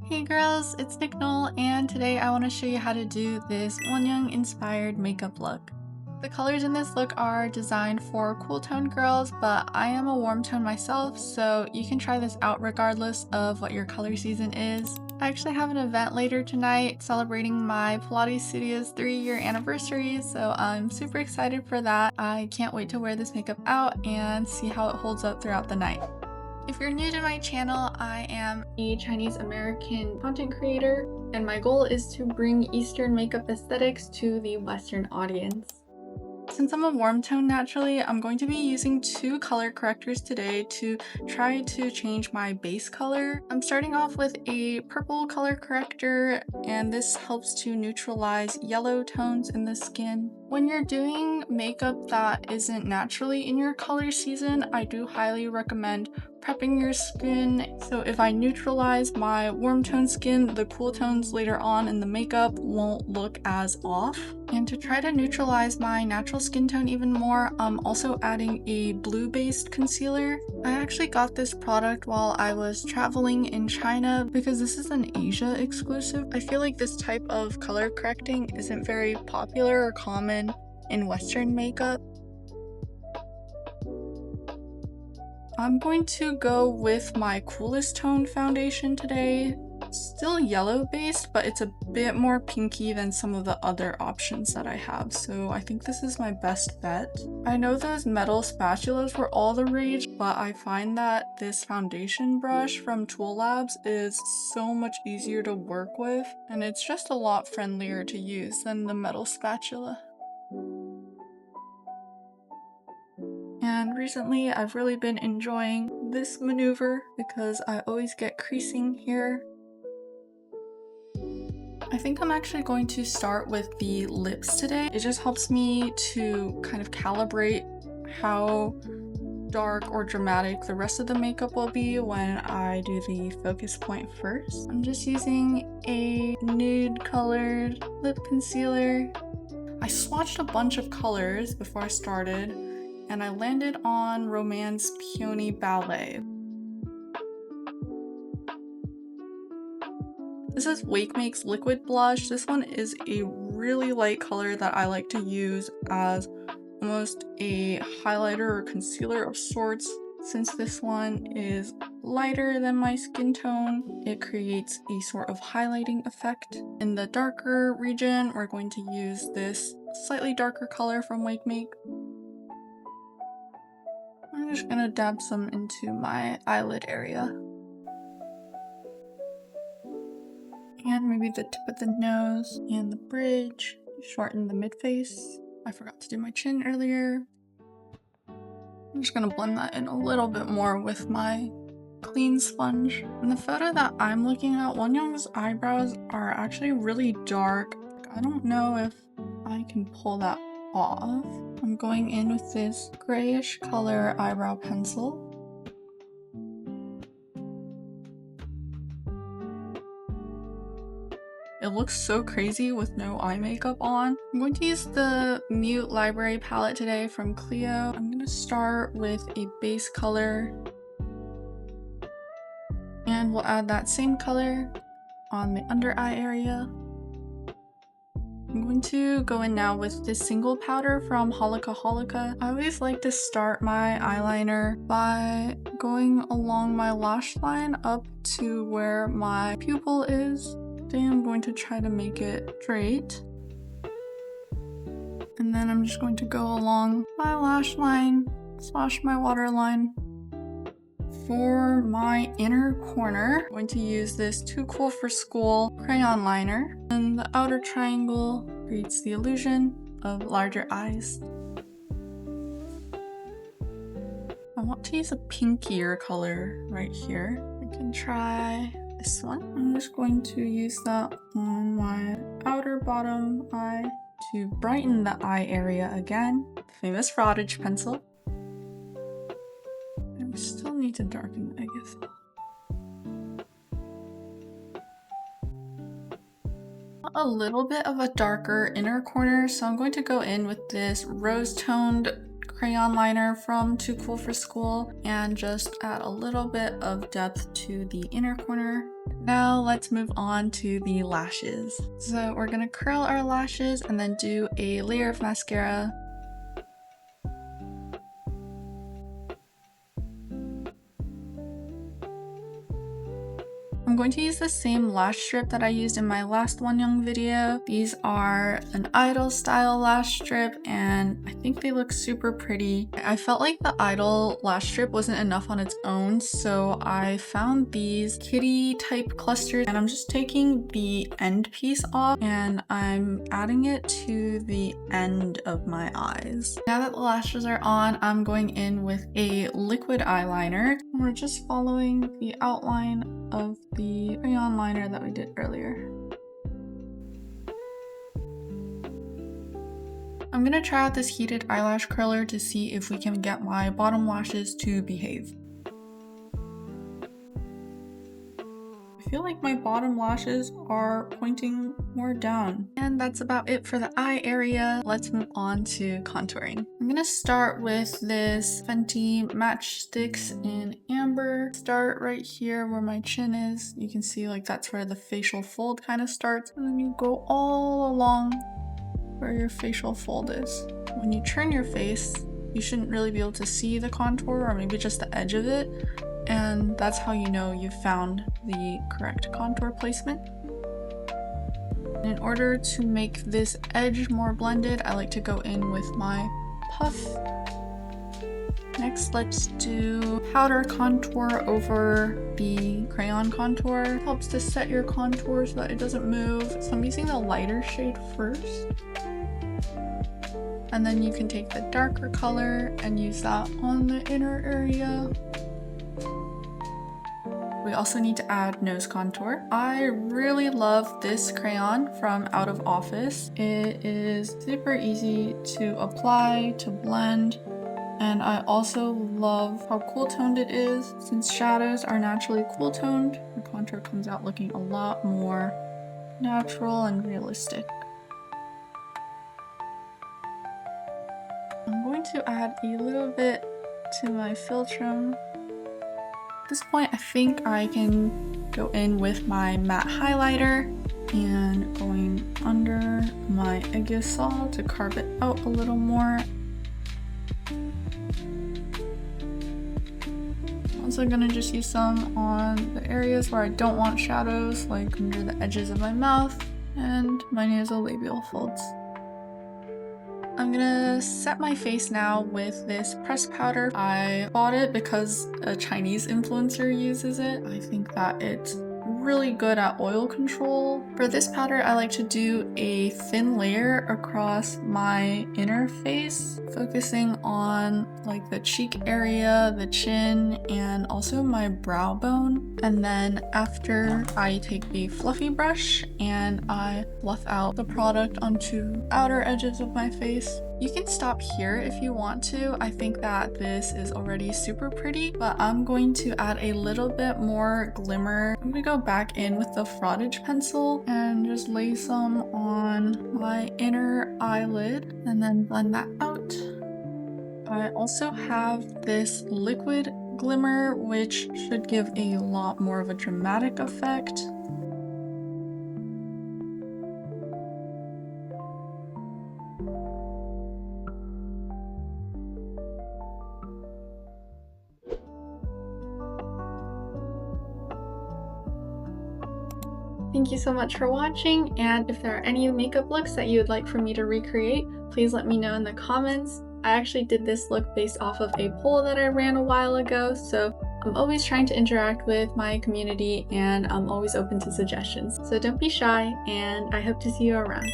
Hey girls, it's Nicnole, and today I want to show you how to do this Wonyoung inspired makeup look. The colors in this look are designed for cool tone girls, but I am a warm tone myself, so you can try this out regardless of what your color season is. I actually have an event later tonight celebrating my Pilates studio's 3-year anniversary, so I'm super excited for that. I can't wait to wear this makeup out and see how it holds up throughout the night. If you're new to my channel, I am a Chinese American content creator, and my goal is to bring Eastern makeup aesthetics to the Western audience. Since I'm a warm tone naturally, I'm going to be using 2 color correctors today to try to change my base color. I'm starting off with a purple color corrector, and this helps to neutralize yellow tones in the skin. When you're doing makeup that isn't naturally in your color season, I do highly recommend prepping your skin. So if I neutralize my warm tone skin, the cool tones later on in the makeup won't look as off. And to try to neutralize my natural skin tone even more, I'm also adding a blue-based concealer. I actually got this product while I was traveling in China because this is an Asia exclusive. I feel like this type of color correcting isn't very popular or common in Western makeup. I'm going to go with my coolest tone foundation today. Still yellow based, but it's a bit more pinky than some of the other options that I have, so I think this is my best bet. I know those metal spatulas were all the rage, but I find that this foundation brush from Tool Labs is so much easier to work with, and it's just a lot friendlier to use than the metal spatula. And recently I've really been enjoying this maneuver because I always get creasing here. I think I'm actually going to start with the lips today. It just helps me to kind of calibrate how dark or dramatic the rest of the makeup will be when I do the focus point first. I'm just using a nude colored lip concealer. I swatched a bunch of colors before I started, and I landed on Romance Peony Ballet. This is WAKEMAKE's liquid blush. This one is a really light color that I like to use as almost a highlighter or concealer of sorts. Since this one is lighter than my skin tone, it creates a sort of highlighting effect. In the darker region, we're going to use this slightly darker color from WAKEMAKE. I'm just gonna dab some into my eyelid area. And maybe the tip of the nose and the bridge. Shorten the mid-face. I forgot to do my chin earlier. I'm just gonna blend that in a little bit more with my clean sponge. In the photo that I'm looking at, Wonyoung's eyebrows are actually really dark. I don't know if I can pull that off. I'm going in with this grayish color eyebrow pencil. It looks so crazy with no eye makeup on. I'm going to use the Mute Library palette today from Clio. I'm going to start with a base color, and we'll add that same color on the under eye area. I'm going to go in now with this single powder from Holika Holika. I always like to start my eyeliner by going along my lash line up to where my pupil is. Today I'm going to try to make it straight. And then I'm just going to go along my lash line / my waterline. For my inner corner, I'm going to use this Too Cool for School crayon liner. And the outer triangle creates the illusion of larger eyes. I want to use a pinkier color right here. I can try this one. I'm just going to use that on my outer bottom eye to brighten the eye area again. The famous fraudage pencil. I still need to darken, I guess. A little bit of a darker inner corner, so I'm going to go in with this rose-toned crayon liner from Too Cool for School and just add a little bit of depth to the inner corner. Now let's move on to the lashes. So we're gonna curl our lashes and then do a layer of mascara. I'm going to use the same lash strip that I used in my last Wonyoung video. These are an idol style lash strip and I think they look super pretty. I felt like the idol lash strip wasn't enough on its own, so I found these kitty type clusters and I'm just taking the end piece off and I'm adding it to the end of my eyes. Now that the lashes are on, I'm going in with a liquid eyeliner. We're just following the outline of the crayon liner that we did earlier. I'm gonna try out this heated eyelash curler to see if we can get my bottom lashes to behave. I feel like my bottom lashes are pointing more down. And that's about it for the eye area. Let's move on to contouring. I'm gonna start with this Fenty Matchsticks in Amber. Start right here where my chin is. You can see like that's where the facial fold kind of starts. And then you go all along where your facial fold is. When you turn your face, you shouldn't really be able to see the contour or maybe just the edge of it. And that's how you know you've found the correct contour placement. In order to make this edge more blended, I like to go in with my puff. Next, let's do powder contour over the crayon contour. It helps to set your contour so that it doesn't move. So I'm using the lighter shade first. And then you can take the darker color and use that on the inner area. We also need to add nose contour. I really love this crayon from Out of Office. It is super easy to apply, to blend, and I also love how cool toned it is. Since shadows are naturally cool toned, the contour comes out looking a lot more natural and realistic. I'm going to add a little bit to my Filtrum. At this point, I think I can go in with my matte highlighter and going under my 𝙿𝚁𝙾𝙳𝚃 to carve it out a little more. Also gonna just use some on the areas where I don't want shadows, like under the edges of my mouth and my nasolabial folds. I'm gonna set my face now with this pressed powder. I bought it because a Chinese influencer uses it. I think that it's really good at oil control. For this powder, I like to do a thin layer across my inner face, focusing on like the cheek area, the chin, and also my brow bone. And then after, I take the fluffy brush and I fluff out the product onto the outer edges of my face. You can stop here if you want to. I think that this is already super pretty, but I'm going to add a little bit more glimmer. I'm gonna go back in with the frottage pencil and just lay some on my inner eyelid and then blend that out. I also have this liquid glimmer, which should give a lot more of a dramatic effect. Thank you so much for watching, and if there are any makeup looks that you would like for me to recreate, please let me know in the comments. I actually did this look based off of a poll that I ran a while ago, so I'm always trying to interact with my community and I'm always open to suggestions. So don't be shy, and I hope to see you around.